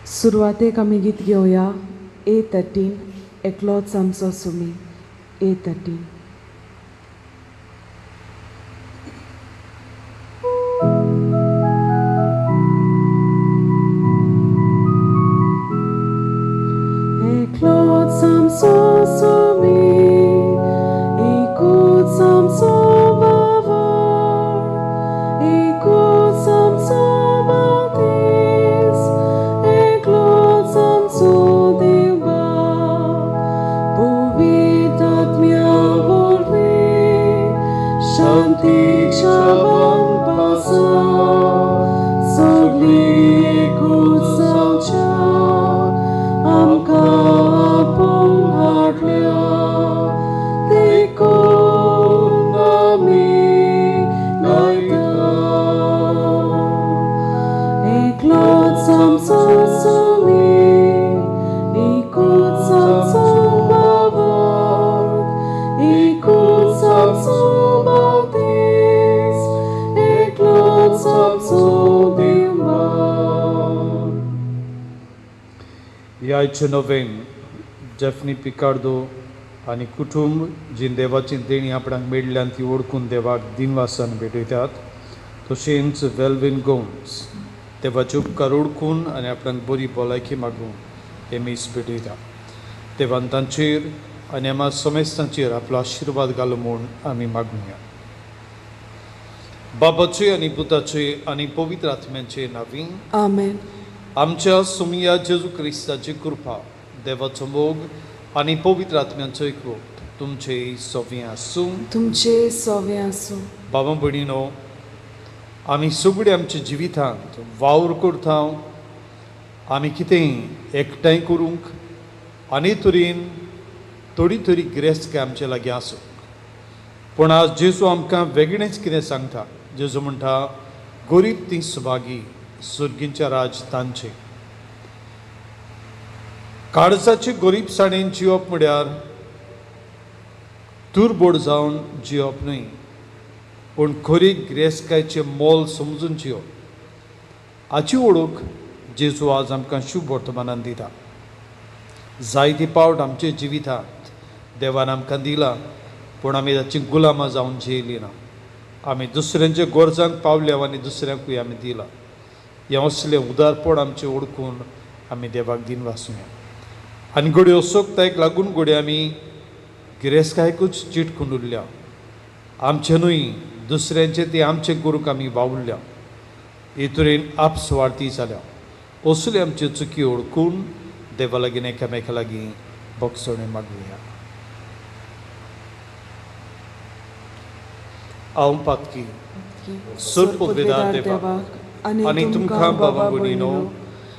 सुरवातेक आमी गीत घेवया A13 एकलोच आमचो Sumi A13. Eklots amso sumi, ikuts amso bavor, ikuts amso bautis, eklots amso deva, povitat mia volvi, shanti chavan pasa, sogli ikuts amcha, amka pong hartlia, tikon nami naita. Eklot samso sumi, ikut samso bavot, ikut samso bautis, eklot samso dimba. यायचे नवें जेफनी पिकार्दो आनी कुटुंब जी देवाची देणी आपणाक मेळ्ळ्यान ती ओळखून देवाक दिनवासान भेटयतात तशेंच वेल्विन गोन्स देवाचे उपकार ओळखून आनी आपणाक बरी भलायकी मागून हे मीस भेटयता. देवान तांचेर आनी आम्हा समेस्तांचेर आपलो आशिर्वाद घालो म्हूण आमी मागुया. बाबाचे आनी पुताचे आनी पवित्र आत्म्याचे नांवी Amen. आमच्या सुमिया जेजू क्रिस्ताची कृपा देवाचो मोग आनी पवित्र आत्म्याचो एकवट तुमचे सोबीं आसूं. तुमचे सोवे आसूं. बाबा भयणीनो, आमी सगळे आमच्या जिवितांत वावर करता आमी कितेंय एकठांय करूंक आनी तरेन थोडी तरी गिरेस्त आमचे लागीं आसूं. पूण आज जेजू आमकां वेगळेंच कितें सांगता. जेजू म्हणटा गरीब ती सुभागी सुर्गींच्या राज तांचे. काळजाचे गरीबसाणेन जिवप म्हळ्यार तुरबोड जावन जिवप न्हय, पूण खरी गिरेस्तकायेचें मोल समजून जिवप. हाची ओळख जेजू आज आमकां शुभ वर्तमानान दिता. जायती पावट आमच्या जिवितांत देवान आमकां दिला, पूण आमी ताची गुलामां जावन जियेलीं ना. आमी दुसऱ्यांच्या गरजांक पावल्या आनी दुसऱ्यांकूय आमी दिला. हें असलें उदारपण आमचें ओळखून आमी देवाक दिन वाचुया. आनी घडयो सोगतायक लागून घडये आमी गिरेस्तकायकूच चिटकून उरल्या. आमचें न्हय, दुसऱ्यांचें ते आमचें करूंक आमी वावुरल्या. हे तरेन आपसुवार्थी जाल्या. असल्यो आमच्यो चुकी ओळखून देवा लागीं एकामेका लागीं बक्षणे मागुया. हांव पातकी सुरपदवेदार देवाक आनी तुमकां बाबा भयणीनो,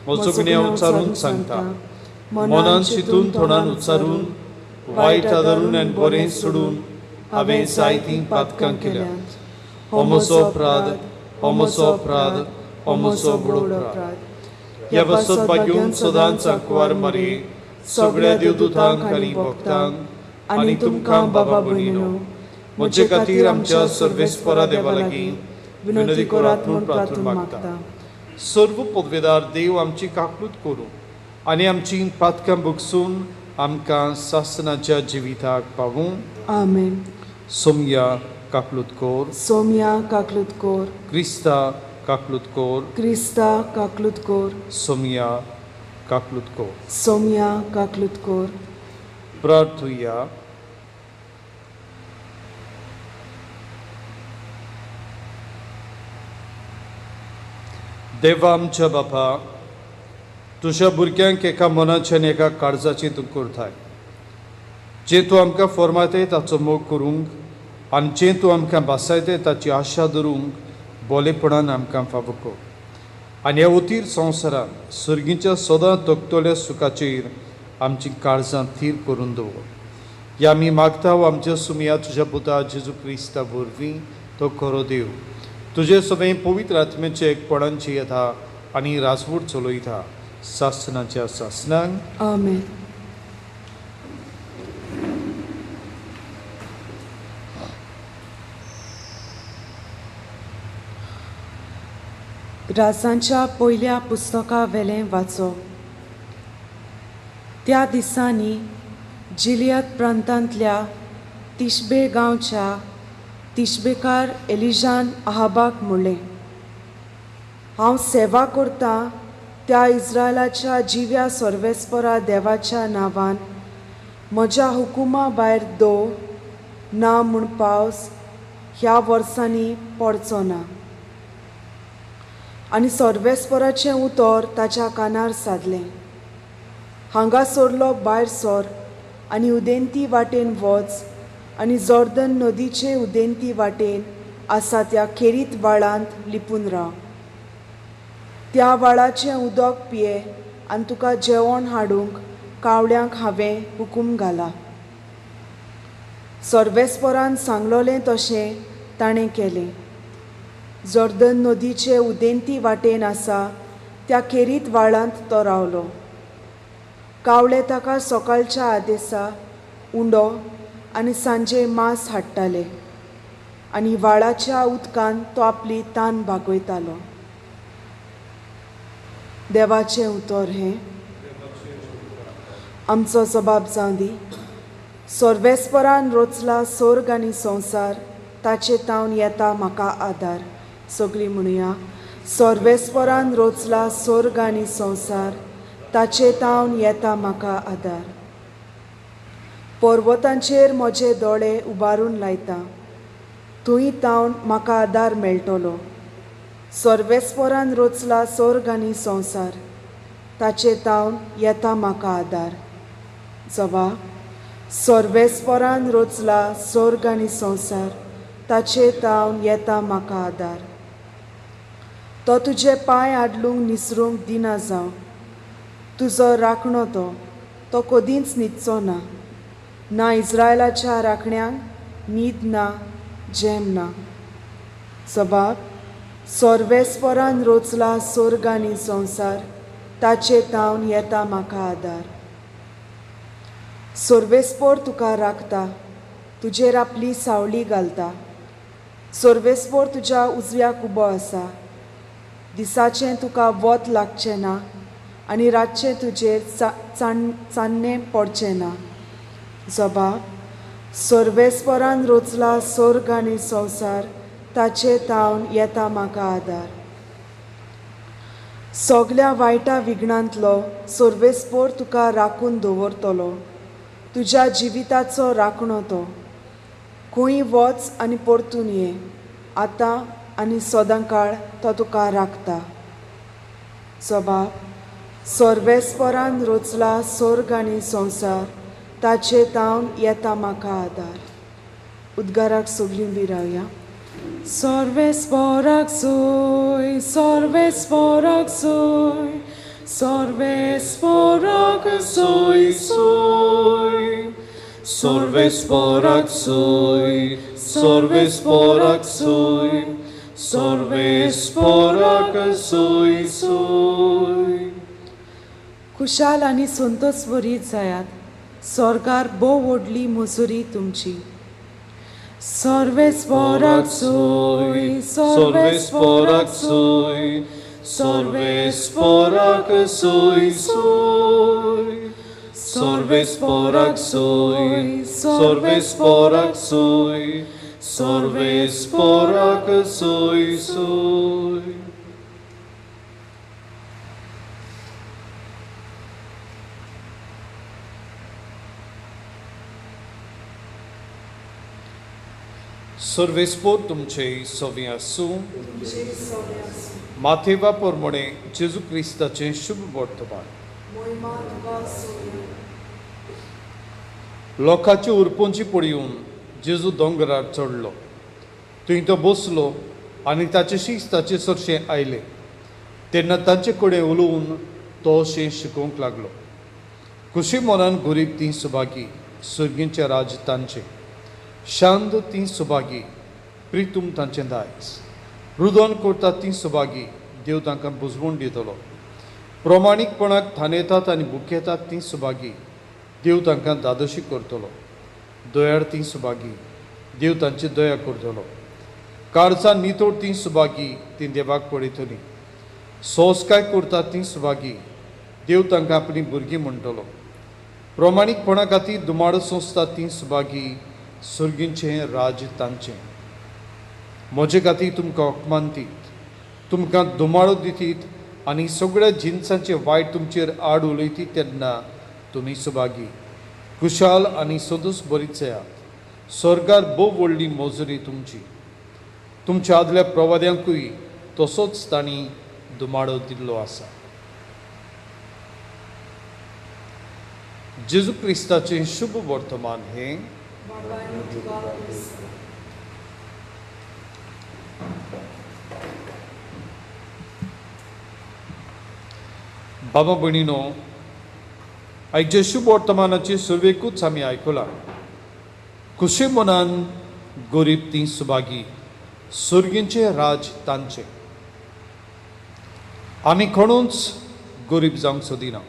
म्हजो गुन्यांव उच्चारून सांगता. मनान चिंतून तोंडान उच्चारून वायट आदारून आनी बरें सोडून हांवें जायतीं पातकां केल्यांत. हो म्हजो अपराध, हो म्हजो अपराध, हो म्हजो बडो अपराध. ह्या बसत घेवन सदांच आंकवार मारी सगळ्या देवदूतांक आनी भक्तांक आनी तुमकां बाबा भयणीनो, म्हजे खातीर आमच्या सर्वेस्परा देवा लागीं विनंती करात म्हूण प्रार्थना मागता. सर्व पदवेदार देव आमची काकूट करूं आनी आमची पातकां भोगसून आमकां सासणाच्या जिविताक पावूं. Amen. सोमया काकलूतकोर, सोम्या काकलुतकोर, क्रिस्ता काकलूतकोर, क्रिस्ता काकलुतकोर, सोमया काकलूतकोर. सोम्या काकलुतकोर. प्रार्थुया. देवा आमच्या बापा, तुज्या भुरग्यांक एका मनाचे आनी एका काळजाची तूं करताय. जें तूं आमकां फॉर्मायताय ताचो मोग करूंक आनी जें तूं आमकां भासायताय ताची आशा धरूंक बोलेपणान आमकां फावो कर. आनी ह्या उतीर संवसारांत सर्गीच्या सदां तोखतोल्या सुखाचेर आमची काळजां थीर करून दवर. ह्या आमी मागता आमच्या सुमिया तुज्या पुता जेजू क्रिस्ता वरवीं तो खरो देव. तुजे सगळें पवित्र आत्म्याचे एकपणांची येता आनी राजवट चलयता सासणाच्या सासणांक. Amen. राजांच्या पयल्या पुस्तका वेलें वाचो. त्या दिसांनी जिलियत प्रांतांतल्या तिशबे गांवच्या तिशबेकार एलिजान अहाबाक म्हणलें, हांव सेवा करतां त्या इस्रायलाच्या जिव्या सर्वेस्परा देवाच्या नांवान म्हज्या हुकुमा भायर ना म्हूण पावस ह्या वर्सांनी पडचो ना. आनी सर्वेस्पराचें उतर ताच्या कानार सादलें, हांगासरलो भायर सर आनी उदेंती वाटेन वच आनी जॉर्दन नदीचे उदेंती वाटेन आसा त्या खेरीत व्हाळांत लिपून राव. त्या व्हाळाचें उदक पिये आनी तुका जेवण हाडूंक कावळ्यांक हांवें हुकूम घाला. सर्वेस्परान सांगलोलें तशें ताणें केलें. जॉर्दन नदीचे उदेंती वाटेन आसा त्या खेरीत व्हाळांत तो रावलो. कावळे ताका सकाळच्या आदेसा उंडो आनी सांजे मांस हाडटाले आनी व्हाळाच्या उदकान तो आपली तान भागयतालो. देवाचें उतर हें. आमचो जबाब जावं दी. सर्वेस्परान रचला स्वर्ग आनी संवसार, ताचे तावन येता म्हाका आदार. सगळीं म्हणुया, सर्वेस्परान रचला स्वर्ग आनी संवसार, ताचे तावन येता म्हाका आदार. पर्वतांचेर म्हजे दोळे उबारून लायता, थंय तावन म्हाका आदार मेळटलो. सर्वेस्परान रचला स्वर्ग आनी संवसार, ताचे तावन येता म्हाका आदार. जबाब, सर्वेस्परान रचला स्वर्ग आनी संवसार, ताचे तावन येता म्हाका आदार. तो तुजे पांय आडलूंक निसरूंक दिना जावं, तुजो राखणो तो कदींच न्हिदचो ना. ना इस्रायलाच्या राखण्यांक न्हीद ना, जेम ना. जबाब, सर्वेस्परान रचला स्वर्ग आनी संवसार, ताचे तावन येता म्हाका आदार. सर्वेस्पर तुका राखता, तुजेर आपली सावळी घालता. सर्वेस्पर तुज्या उजव्याक उबो आसा, दिसाचें तुका वत लागचें ना आनी रातचें तुजेर चान्नें पडचें ना. जबाब, सर्वेस्परान रचला स्वर्ग आनी संवसार, ताचे तावन येता म्हाका आदार. सगल्या वायटा विघ्नांतलो सर्वेस्पर तुका राखून दवरतलो, तुज्या जिविताचो राखणो तो. खंय वच आनी परतून ये, आतां आनी सदांकाळ तो तुका राखता. जबाब, सर्वेस्परान रचला स्वर्ग आनी संवसार, ताचे तावन येता म्हाका आदार. उद्गाराक सगळीं बी रावया. सर्वेस्पराक सोय, सर्वेस्पराक सोय, सर्वेस्पराक सोय सोय. सर्वेस्पराक सोय, सर्वेस्पराक सोय, सर्वेस्पराक सोय सोय. खुशाल आनी संतोषभरीत जायात, स्वर्गार भोव व्हडली मजुरी तुमची. सर्वेस्पराक सोय, सर्वेस्पराक सोय, सर्वेस्पराक सोय सोय. सर्वेस्पराक सोय, सर्वेस्पराक सोय, सर्वेस्पराक सोय सोय. सर्वेस्पोर तुमचे सोवी आसूं. माथेवा पोरमोणे जेजू क्रिस्ताचें शुभ वर्तमान. लोकांची उरपोंची पडून जेजू दोंगरार चडलो. थंय तो बसलो आनी ताचे शिस्ताचे चडशे आयले. तेन्ना तांचे कडेन उलोवन तो अशें शिकोवंक लागलो. खुशी मनान गुरीक तीं सुभागी, सुर्गींचे राज तांचे. शांत तीं सुभागी, प्रितूम तांचें दायज. रुदन करतात तीं सुभागी, देव तांकां बुजवून दितलो. प्रमाणीकपणाक थानेतात आनी बुकेतात तीं सुभागी, देव तांकां दादोशी करतलो. दयाळ तीं सुभागी, देव तांची दया करतलो. काळजां नितोड तीं सुभागी, तीं देवाक पळयतलीं. सोंस्काय करतात तीं सुभागी, देव तांकां आपली भुरगीं म्हणटलो. प्रमाणीकपणा खातीर दुमाड संस्था ती सुभागी सुर्गींचें राज तांचें. म्हजे खातीर तुमकां अपमान दीत, तुमकां दुमाळो दितीत आनी सगळ्या जिन्सांचे वायट तुमचेर आड उलयतीत तेन्ना तुमी सुभागी. कुशाल आनी सदूस बरीच येयात. स्वर्गार भोव व्हडली मोजरी तुमची. तुमच्या आदल्या प्रवाद्यांकूय तसोच तांणी दुमाळो दिल्लो आसा. जेजू क्रिस्ताचें शुभ वर्तमान हें बाबा भयणीनो, आयचे शुभ वर्तमानाची सुरवेकूच आमी आयकलां. खुशे मनान गरीब ती सुभागी, सुर्गींचें राज तांचें. आमी कोणूच गरीब जावंक सोदिना.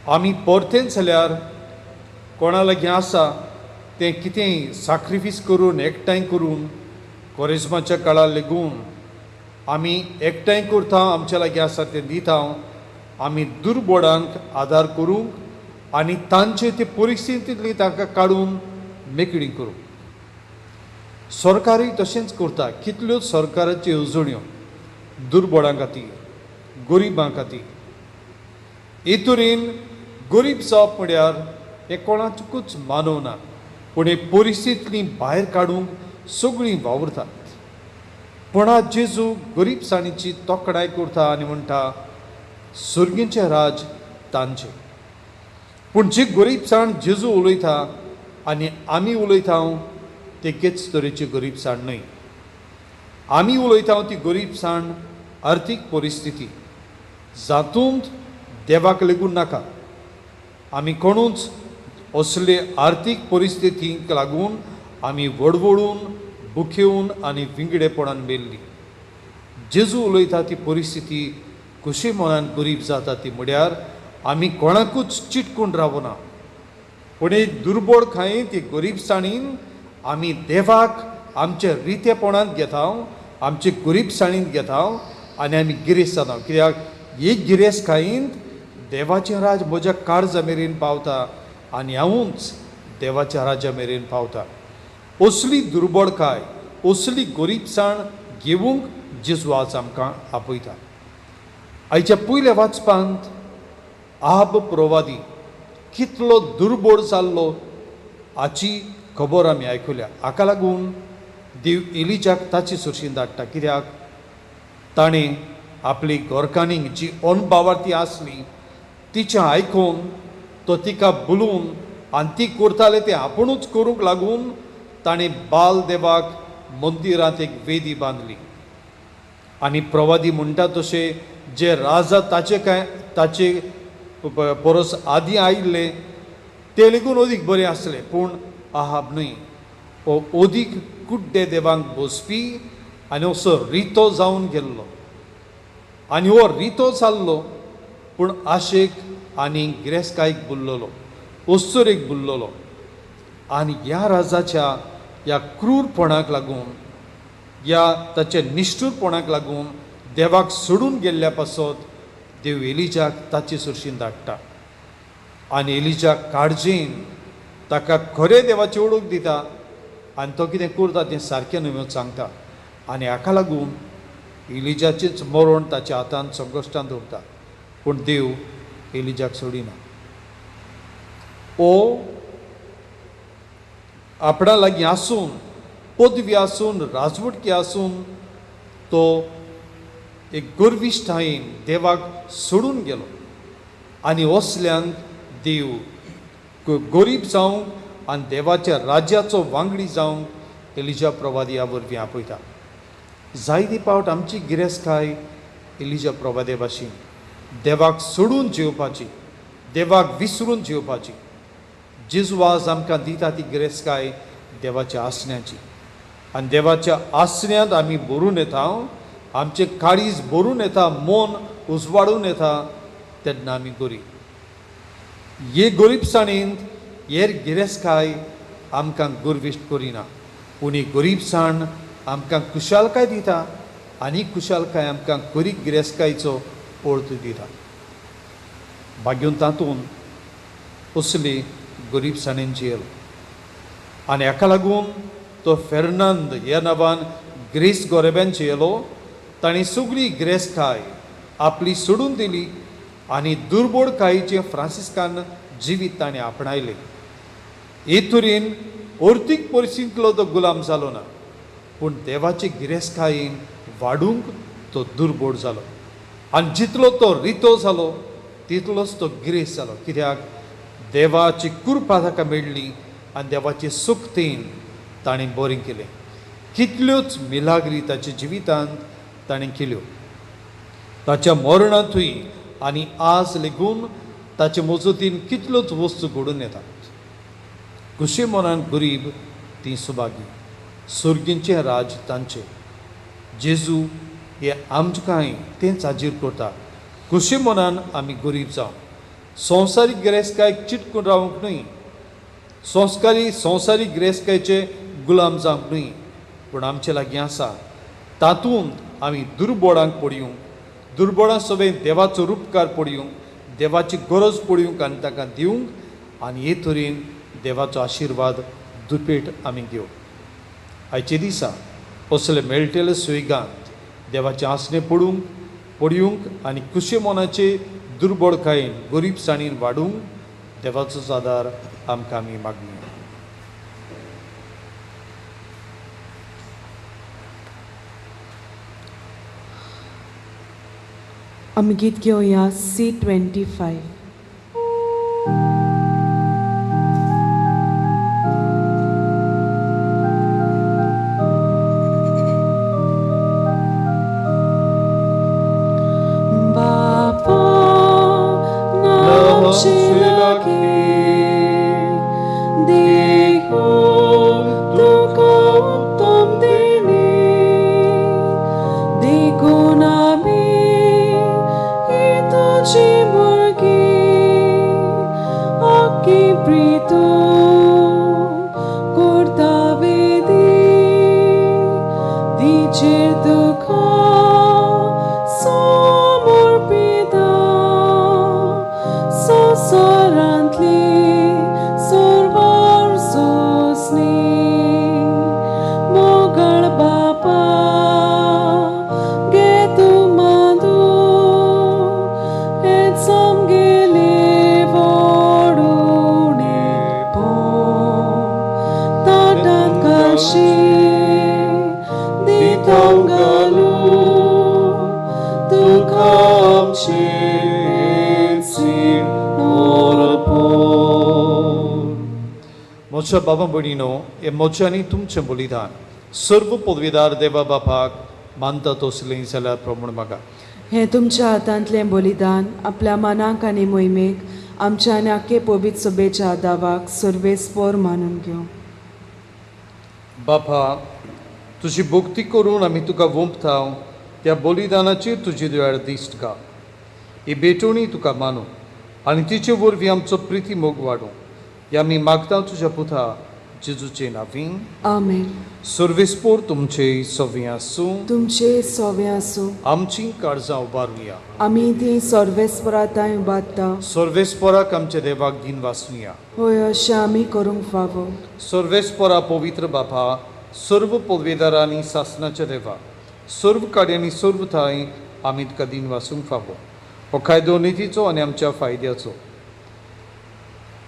आमी परतेंच जाल्यार कोणा लागीं आसा तें कितेंय सॅक्रिफीस करून एकठांय करून कोरेजमाच्या काळार लेगून आमी एकठांय करता, आमच्या लागीं आसा तें दिता. आमी दुर्बळांक आदार करूंक आनी तांचे ते परिस्थितींतली तांकां काडून मेकळी करूंक. सरकारूय तशेंच करता. कितल्योच सरकाराच्यो येवजण्यो दुर्बळां खातीर, गरिबां खातीर. हे तरेन गरीब जावप म्हळ्यार हें कोणाकूच मानवना, पूण हे परिस्थितींतली भायर काडूंक सगळीं वावुरतात. पूण आज जेजू गरीबसाणीची तोखणाय करता आनी म्हणटा सुर्गींचें राज तांचें. पूण जी गरीबसाण जेजू उलयता आनी आमी उलयता तेकेच तरेची गरीबसाण न्हय. आमी उलयता ती गरीबसाण आर्थीक परिस्थिती जातूंत देवाक लेगून नाका. आमी कोणूच असले आर्थीक परिस्थितींक लागून आमी वडवडून बुखेवन आनी विंगडेपणान मेल्लीं. जेजू उलयता ती परिस्थिती खुशी मनान गरीब जाता ती म्हळ्यार आमी कोणाकूच चिटकून रावना, पूण एक दुर्बळखाय ती गरीबसाणीन आमी देवाक आमच्या रितेपणांत घेता, आमचे गरीबसाणींत घेता आनी आमी गिरेस्त जाता. कित्याक एक गिरेस्तकायेंत देवाचें राज म्हज्या काळजा मेरेन पावता आनी हांवूच देवाच्या राजा मेरेन पावता. असली दुर्बळकाय, असली गरीबसाण घेवंक जेजू आज आमकां आपयता. आयच्या पयल्या वाचपांत आब प्रवादी कितलो दुर्बळ जाल्लो हाची खबर आमी आयकल्या. हाका लागून देव एलिजाक ताचे सुरशीन धाडटा. कित्याक ताणें आपली घोरकान्नीक जी अनभावार्थी आसली तिचें आयकून तो तिका बुलोवन आनी ती करताले तें आपुणूच करूंक लागून ताणें बाल देवाक मंदिरांत एक वेदी बांदली. आनी प्रवादी म्हणटा तशें जे राजा ताचे परस आदी आयिल्ले ते लेगून अदीक बरें आसले, पूण आहाब न्हय. हो अदीक कुड्डे देवांक बसपी आनी असो रितो जावन गेल्लो. आनी हो रितो जाल्लो पूण आशेक आनी गिरेस्तकायेक भुल्ललो, ओस्तोरेक भुल्ललो. आनी ह्या राजाच्या ह्या क्रूरपणाक लागून, ह्या ताच्या निश्ठूरपणाक लागून देवाक सोडून गेल्ल्या पासत देव एलिजाक ताचे सुरशीन धाडटा. आनी एलिजा काळजेन ताका खरे देवाची ओळख दिता आनी तो कितें करता तें सारकें न्हय सांगता. आनी हाका लागून एलिजाचेंच मरण ताच्या हातांत संकश्टांत उरता. पूण देव एलिजाक सोडिना. ओ आपणा लागीं आसून, पदवी आसून, राजवटकी आसून तो एक गर्विश्ठायेन देवाक सोडून गेलो. आनी असल्यांक देव गरीब जावंक आनी देवाच्या राज्याचो वांगडी जावंक एलिजा प्रवादिया वरवीं आपयता. जायती पावट आमची गिरेस्तकाय एलिजा प्रवादे भाशेन देवाक सोडून जेवपाची, देवाक विसरून जेवपाची. जेजू आज आमकां दिता ती गिरेस्तकाय देवाच्या आसण्याची. आनी देवाच्या आसण्यांत आमी भरून येता, आमचें काळीज भरून येता, मन उजवाडून येता तेन्ना आमी गरीब. हे गरीबसाणेंत हेर गिरेस्तकाय आमकां गर्विश्ट करिना, पूण ही गरीबसाण आमकां कुशालकाय दिता आनी कुशालकाय आमकां खरी गिरेस्तकायेचो अर्थ दिता. भाग्यून तातूंत असली गरीबसाणेन जियेलो. आनी हाका लागून तो फेर्नांद ह्या नांवान ग्रेस गोरेब्यान जियेलो. ताणें सगळी ग्रेसकाय आपली सोडून दिली आनी दुर्बोडकायेचें फ्रांसिस्कान जिवीत ताणें आपणायलें. हे तरेन अर्थीक परिस्थितींतलो तो गुलाम जालो ना, पूण देवाचे गिरेस्तकायेन वाडूंक तो दुर्बोड जालो. आनी जितलो तो रितो जालो तितलोच तो गिरेस्त जालो, कित्याक देवाची कृपा ताका मेळ्ळी आनी देवाचे सुक्तेन ताणें बरें केलें. कितल्योच मिलाग्री ताच्या जिवितांत ताणें केल्यो. ताच्या मरणांतूय आनी आज लेगून ताचे मजतीन कितल्योच वस्तू घडून येतात. कुशे मनान गरीब ती सुभागी, सुर्गींचें राज तांचें. जेजू हे आमकांय तेंच हाजीर करता. कुशे मनान आमी गरीब जावं, संवसारीक गिरेस्तकायेक चिटकून रावंक न्हय, संवसारीक गिरेस्तकायेचे गुलाम जावंक न्हय, पूण आमचे लागीं आसा तातूंत आमी दुर्बोडांक पडयूं, दुर्बोडां सगळें देवाचो उपकार पडयूं, देवाची गरज पडयूंक आनी ताका दिवंक आनी हे तरेन देवाचो आशिर्वाद दुपेट आमी घेवंक. आयचे दिसा असले मेळटले सुयगांत देवाचे आसने पडयूंक आनी कुशे मनाचे दुर्बोडकायेन गरीबसाणीन वाडूंक देवाचो आदार आमकां आमी मागया. आमी गीत घेवया C25. म्हज्या बाबा भयणीनो, हे म्हजें आनी तुमचें बलिदान सर्व पदवीदार देवा बापाक मानता तसलें जाल्यार प्रमाण मागा. हे तुमच्या हातांतलें बलिदान आपल्या मनाक आनी मोहिमेक आमच्या आनी आख्खे पवित्र सभेच्या आदावाक सर्वेस्पर मानून घेवं. बापा, तुजी भक्ती करून आमी तुका वंपता त्या बलिदानाचेर तुजी दयाळ दिश्ट घाल. ही भेटोवणी तुका मानूं आनी तिचे वरवीं आमचो प्रिती मोग वाडूं हे आमी मागता तुज्या पुता जेजूचे नांवीं. आमेन. सर्वेस्पोर तुमचे सव्वें आसूं, तुमचे सोवे आसूं. आमची काळजां उबारुया. आमी ती सर्वेस्पराताय उबारता. सर्वेस्पोराक आमच्या देवाक दिन वाचुया. होय, अशें आमी करूंक फावो. सर्वेस्पोरा पवित्र बापा, सर्व पदवीदारांनी शासनाच्या देवा, सर्व काड्यांनी सर्व थंय आमी तुका दिन वाचूंक फावो. हो कायदो नितीचो आनी आमच्या फायद्याचो.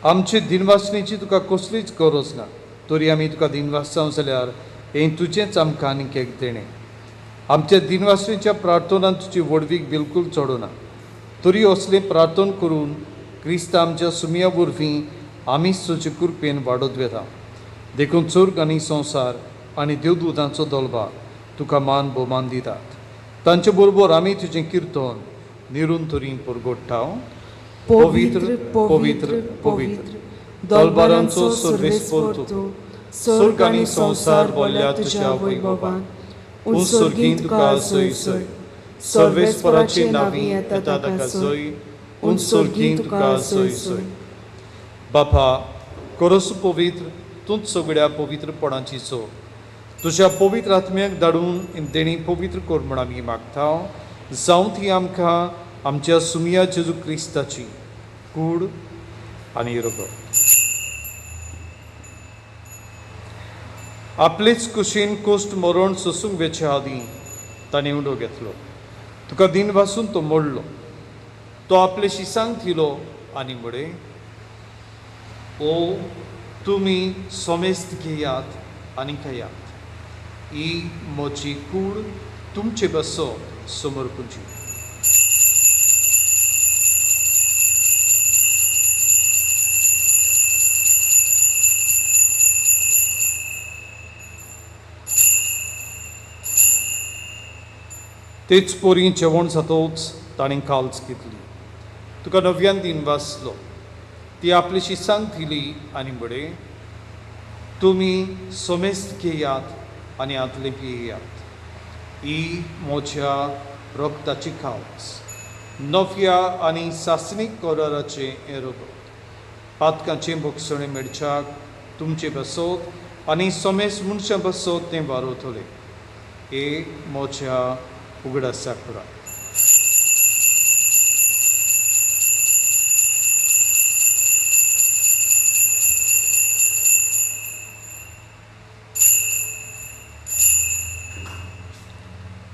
आमचे दिनवासणेची तुका कसलीच गरज ना, तरी आमी तुका दिन वाचता जाल्यार हें तुजेंच आमकां आनीक एक देणें. आमच्या दिनवासणेच्या प्रार्थनांत तुजी वडवीक बिलकूल चडना, तरी असलें प्रार्थना करून क्रिस्त आमच्या सुमया वरवीं आमीच तुजे कृपेन वाडत वेता. देखून चोर्ग आनी संवसार आनी देवदूतांचो दळबा तुका मान भोवमान दितात. तांचे बरोबर आमी तुजें किर्तन निरून तरी परगोडटा. पवित्र पवित्र पवित्र दलबारांचो सर्वेस्पर तूं, स्वर्ग आनी संवसार बोल्ल्या तुज्या वैभवान. उंचसर्गीं तुका जय जय, सर्वेस्पराचे नांवीं येता ताका जय, उंचसर्गीं तुका जय जय. बापा, करस पवित्र तूंच सगळ्या पवित्रपणाची चो. तुज्या पवित्र आत्म्याक धाडून देणी पवित्र कर म्हण आमी मागता. जावं ती आमकां आमच्या सुमया जेजू क्रिस्ताची कूड आनी रगत. आपलेच कुशीन कोस्ट मरण सोसूंक वेचे आदीं ताणें उंडो घेतलो. तुका दिन पासून तो मोडलो. तो आपले शिसांक थिलो आनी म्हळे, ओ तुमी सोमेस्त घेयात आनी खायात. ही मोची कूड तुमचे बसो समोर पुंजी. तेच पोरी जेवण जातोच ताणें काल्च घेतली. तुका नव्यान दिन वाचलो. ती आपली शिसांक दिली आनी म्हळे, तुमी सोमेस्त घेयात आनी आदले पियेयात. ही म्हज्या रगताची काल्च, नव्या आनी सासणीक कराराचे हें रगत. पातकांचे भोगसणे मेळच्याक तुमचे बसोत आनी सोमेस मनशां बसोत तें वारोतले. हे म्हज्या उगडासा खुराक.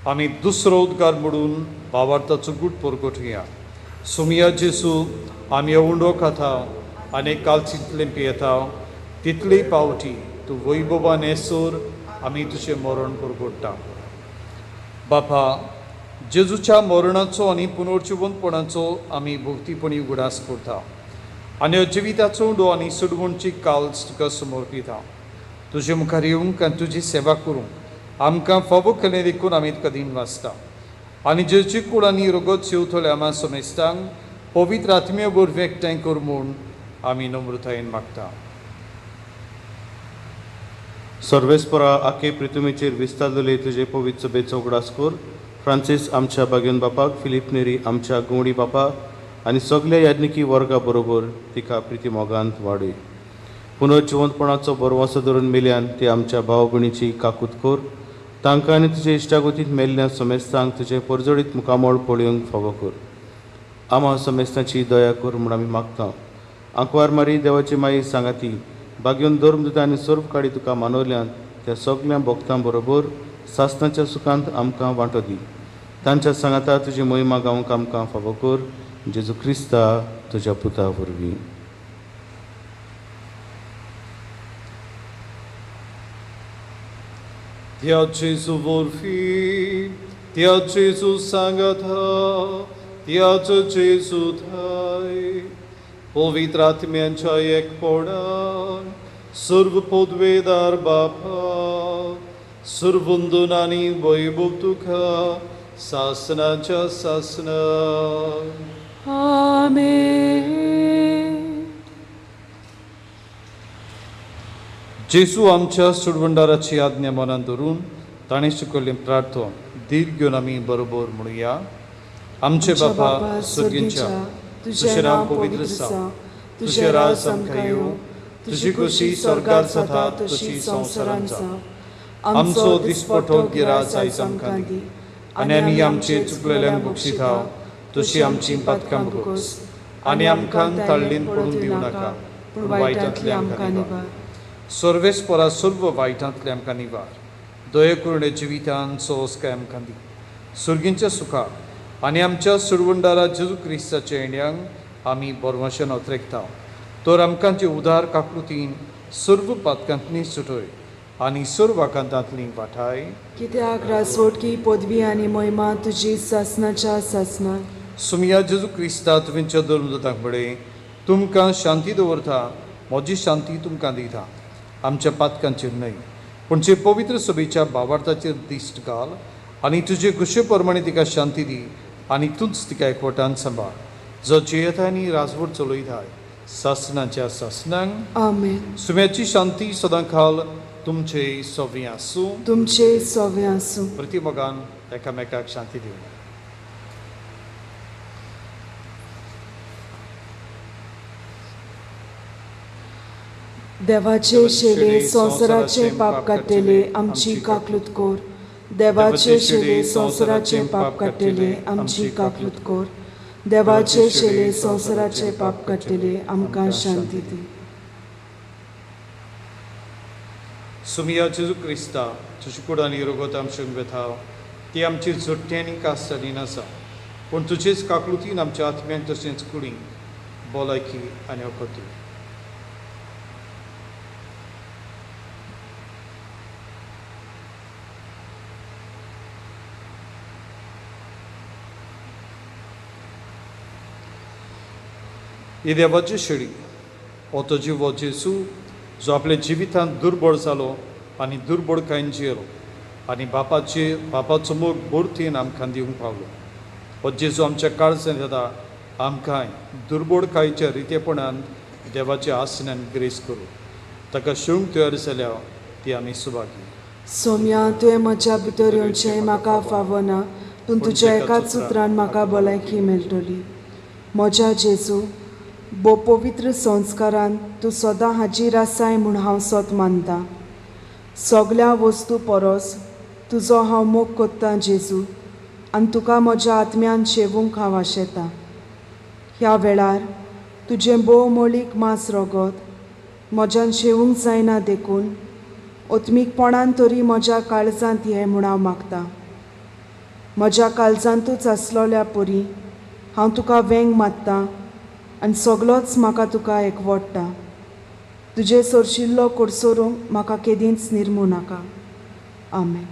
आमी दुसरो उद्गार म्हणून भावार्थाचो गूट परगटुया. सुमिया जेसू आमी उंडो खाता आनी कालचितले पियेता तितले पावटी तूं वैभवान येसोर आमी तुजें मरण परगट्टा. बापा, जेजूच्या मरणाचो आनी पुनर्जिवंतपणाचो आमी भोगतीपणी उगडास करता आनी जिविताचो उंडो आनी सुडवणची काल्च तुका समर्पिता. तुजे मुखार येवंक आनी तुजी सेवा करूंक आमकां फावो केलें देखून आमी तुका दिन वाचता. आनी जेची कूड आनी रगत शेवतले आमा सोमेस्तांक पवित्र आत्मीय बरोबर एकठांय कर म्हूण आमी नम्रतायेन मागता. सर्वेस्परा आखे पृथ्वीचेर विस्तारलेले तुजे पवित्र सभेचो उगडास कर. फ्रांसीस आमच्या बागेन बापाक, फिलीप नेरी आमच्या गुंवडी बापाक आनी सगल्या याज्ञिकी वर्गा बरोबर तिका प्रिती मोगांत वाडय. पुनर्जिवंतपणाचो बरवंसो धरून मेल्यान ते आमच्या भाव भयणीची काकूत कर. तांकां आनी तुजे इश्टागतींत मेल्ल्या समेस्तांक तुजें परजडीत मुखामळ पळोवंक फावो कर. आमा समेस्तांची दया कर म्हूण आमी मागता. आंकवार मारी देवाची माई सांगाती बागेवन धर्मदूत आनी सर्व काडी तुका मानवल्यान त्या सगळ्या भक्तां बरोबर सासणाच्या सुखांत आमकां वांटो दी. तांच्या सांगाता तुजी महिमा गावंक आमकां फावो कर. जेजू क्रिस्ता तुज्या पुता वरवीं. Dia Jesu vår fi, dia Jesu sangata, dia Jesu thai, पवित्र आत्म्यांच्या एकपणान सर्व पदवेदार बापा, सर्वंदन आनी वैभव तुका सासनाच्या सासना. आमेन. जेसू आमच्या सुडवंडाराची आज्ञा मनान धरून ताणें शिकयल्लें प्रार्थना दीर्घ घेवन आमी बरोबर म्हणुया. आमचे बापा सर्गींच्या, तुजें नांव पवित्र जावं, तुजें राज आमकां येवं, तुजी कशी स्वर्गार जाता तशी संवसारांत जावं. आमचो दिसपटो गिराय आयज आमकां दी आनी आमी आमचे चुकलेल्यांक बक्षिता तशी आमची पातकां बगोस आनी आमकां ताळणेन पडून दिवं नाका पूण वायटांतले आमकां निवार. सर्वेस्परा सर्व वायटांतले आमकां निवार. दये करून जिवितान सोस आमकां दी. सुर्गींच्या सुखाक आनी आमच्या सुडवंडारा जेजू क्रिस्ताच्या येण्याक आमी बरवंशेन ओतरेकता. तर आमकां जे उदार काकृतीन सर्व पातकांतली सुटय आनी सर्व आकांतांतली वाठाय. कित्याक रासवटकी पदवी आनी महिमा तुजी सासनाच्या सासना. सुमिया जेजू क्रिस्ता तुमच्या धर्मदूतांक म्हळे, तुमकां शांती दवरता, म्हजी शांती तुमकां दिता. आमच्या पातकांचेर न्हय पूण जे पवित्र सभेच्या भावार्थाचेर दिश्ट घाल आनी तुजे कुशे प्रमाणे तिका शांती दी आनी तूंच तिका एकवटान सांबाळ. जो जेयता आनी राजवट चलयताय सासनाच्या सासनांक. आमेन. सुम्याची शांती सदां काल तुमचे सोवी आसूं. तुमचे सोवे आसूं. प्रतिमोगान एकामेकाक शांती दिवं. देवाचे शेले संवसाराचे पाप काडटेले आमची काकलूत कोर. देवाचे शेले संवसाराचे पाप काडटेले आमची काकलूत कोर. देवाचे शेले संवसाराचे पाप काडटले आमकां शांती दी. सुमिया जेजू क्रिस्ता तुजी कुडांनी रोगोत आमच्यांक बेथाव ती आमची जोडट्यांनी कास्तानी नासा पूण तुजेच काकलुतीन आमच्या आत्म्यांक तशेंच कुडींक भलायकी आनी अकोती. ही देवाची शेळी हो तो जिवो जेजू जो आपल्या जिवितांत दुर्बळ जालो आनी दुर्बळकायेन जियेलो आनी बापाचो मोग बोरतीन आमकां दिवंक पावलो. हो जेजू आमच्या काळजांत येता आमकांय दुर्बळकायेच्या रितेपणान देवाच्या आसनान ग्रेस करूं. ताका शिवंक तयार जाल्या ती आमी सुभागी. सोम्या तुवें म्हज्या भितर येवचें म्हाका फावना पूण तुज्या एकाच उतरान म्हाका भलायकी मेळटली. म्हज्या जेजू बो पवित्र संस्कारान तूं सदां हाजीर आसाय म्हूण हांव सोत मानतां. सगल्या वस्तू परस तुजो हांव मोग कोत्तां जेजू आनी तुका म्हज्या आत्म्यान शेवूंक हांव आशेतां. ह्या वेळार तुजें बोव मोळीक मांस रोगत म्हज्यान शेवूंक जायना देखून ओत्मीकपणान तरी म्हज्या काळजांत ये म्हूण हांव मागतां. म्हज्या काळजांतूच आसलोल्या परी हांव तुका वेंग मात्तां आनी सगलोच म्हाका तुका एकवडटा. तुजे सोरशिल्लो कोडसोरूंक म्हाका केदींच निर्मू नाका. आमेन.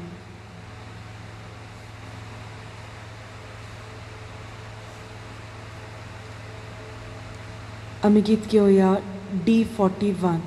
आमी गीत घेवया D41.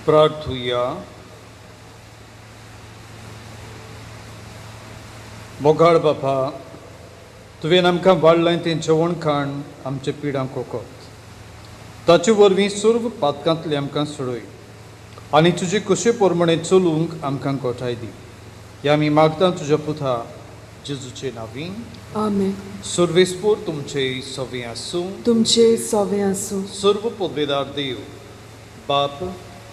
प्रार्थुया. मोगाळ बापा तुवें आमकां वाडलां तें जेवण खाण आमच्या पिडांक कोकोत. ताचे वरवीं सर्व पातकांतले आमकां सोडय आनी तुजे कशे पोरमणे चलूंक आमकां गोठाय दी. हे आमी मागतां तुज्या पुता जेजूचे नांवी. आमेन. सर्वेस्पोर तुमचे सवे आसूं. तुमचे सवे आसूं. सर्व पदवेदार देव बाप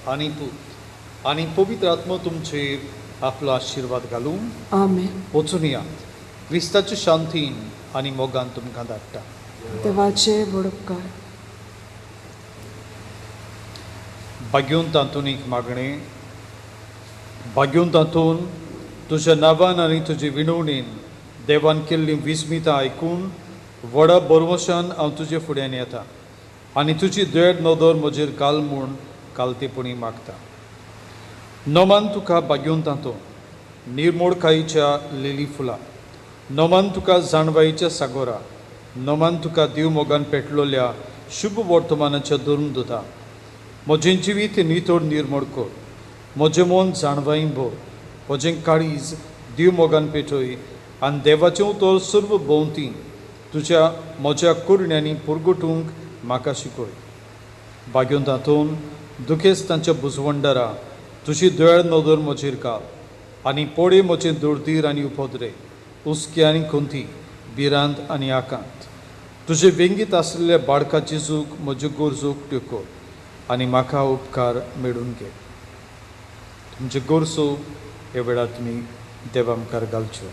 आनी पूत आनी पवित्र आत्मा तुमचेर आपलो आशिर्वाद घालूं. आमेन. वचून यात. क्रिस्ताच्या शांतीन आनी मोगान तुमकां धाडटा. देवाचे वडपकार. भाग्योन तातून एक मागणें. भाग्योन तातून तुज्या नांवान आनी तुजे विणवणेन देवान केल्ली विस्मितां आयकून व्हडा बरवशान हांव तुजे फुड्यान येता आनी तुजी देड नदर म्हजेर घाल म्हूण कालतेपणी मागता. नोमान तुका भाग्योन तातून निर्मोळकायेच्या लिली फुलां. नोमान तुका जाणवायेच्या सागोरा. नोमान तुका दिव मोगान पेटलोल्या शुभ वर्तमानाच्या धरून दोता. म्हजें जिवीत नितोड निर्मोळ कर. म्हजें मन जाणवाई भर. म्हजें काळीज दिव मोगान पेटय आनी देवाचें उतर सर्व भोंवती तुज्या म्हज्या कुरण्यांनी पुरगटूंक म्हाका शिकय. बाग्योन तातून दुखेस्तांच्या बुजवंडरा तुजी दोळ नदर म्हजेर घाल आनी पोडे म्हजे दुर्दीर आनी उपद्रे उस्के आनी खुंती भिरांत आनी आकांत तुजे वेंगीत आसलेल्या बाळका जेजूक म्हज्यो गोरजोक टेको आनी म्हाका उपकार मेळून घे. तुमचे गोरसो हे वेळार तुमी देवा मुखार घालच्यो.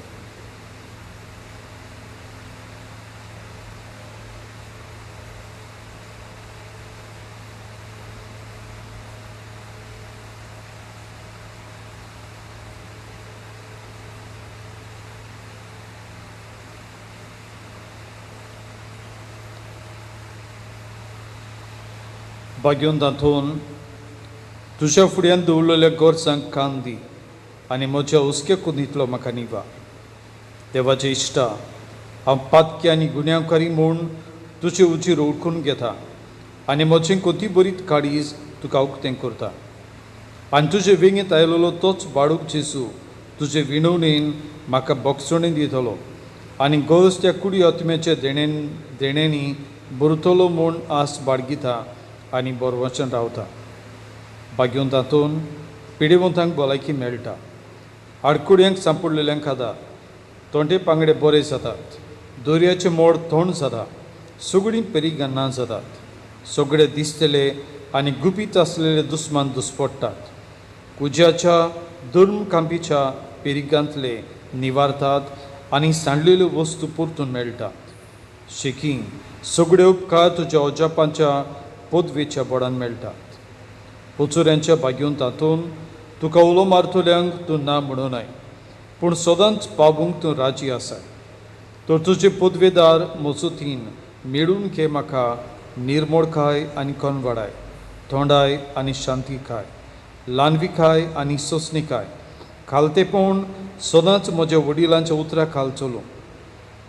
बाग्योन दांतून तुज्या फुड्यान दवरलेल्या गोरसांक कान दी आनी म्हज्या उस्क्या कुंदींतलो म्हाका निवा. देवाचे इश्टा, हांव पातकी आनी गुन्यांवकारी म्हूण तुजें उजीर ओळखून घेता आनी म्हजें कोती बरीत काळीज तुका उक्तें करता. आनी तुजे वेंगीत आयलोलो तोच बाळूक जेजू तुजे विणवणेन म्हाका बोगसणें दितलो आनी गोरस त्या कुडी आत्म्याच्या देण्यांनी बुरतलो म्हूण आस बाळगिता आनी बरवचन रावता. बाग्योन तातून पिडेवंतांक भलायकी मेळटा, आडकुड्यांक सांपडलेल्यांक खादा, तोंडे पांगडे बरे जातात, दर्याचें मोड थंड जाता, सगळीं पेरीगन्नां जातात, सगळे दिसतले आनी गुपीत आसलेले दुस्मान दुस्पडटात, कुज्याच्या धर्म कांपीच्या पेरीगांतले निवारतात आनी सांडलेल्यो वस्तू परतून मेळटात. शिकी सगळे उपकार तुज्या अजापांच्या पदवेच्या बोडान मेळटात. पोचुऱ्यांच्या बाग्योन तातून तुका उलो मारतल्यांक तूं ना म्हणूनाय, पूण सदांच पावूंक तूं राजी आसा. तर तुजे पदवेदार मजूतीन मेळून घे म्हाका निर्मळकाय आनी कनवाडाय, थोंडाय आनी शांतीकाय, ल्हानविकाय आनी सोंसणीकाय, खालतेपण सदांच म्हज्या वडिलांच्या उतरा खाल चलूं.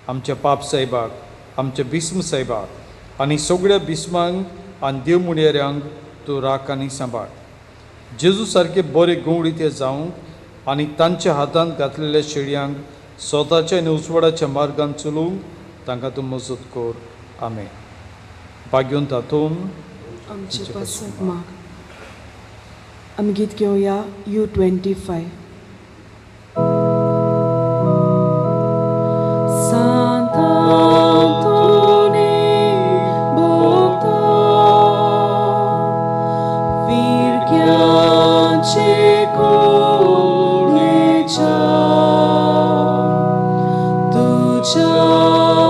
आमच्या पाप साहेबाक, आमच्या बिस्म साहेबाक आनी सगळ्या बिस्मांक आनी देव मुण्याऱ्यांक तूं राख आनी सांबाळ. जेजू सारके बरे गवळीते जावंक आनी तांच्या हातांत घातलेल्या शेळयांक स्वताच्या आनी उजवाडाच्या मार्गान चलूंक तांकां तूं मजत कर. आमेन. बाग्योन तातून आमचे पासत माग. आमी गीत घेवया U25. तुझ्या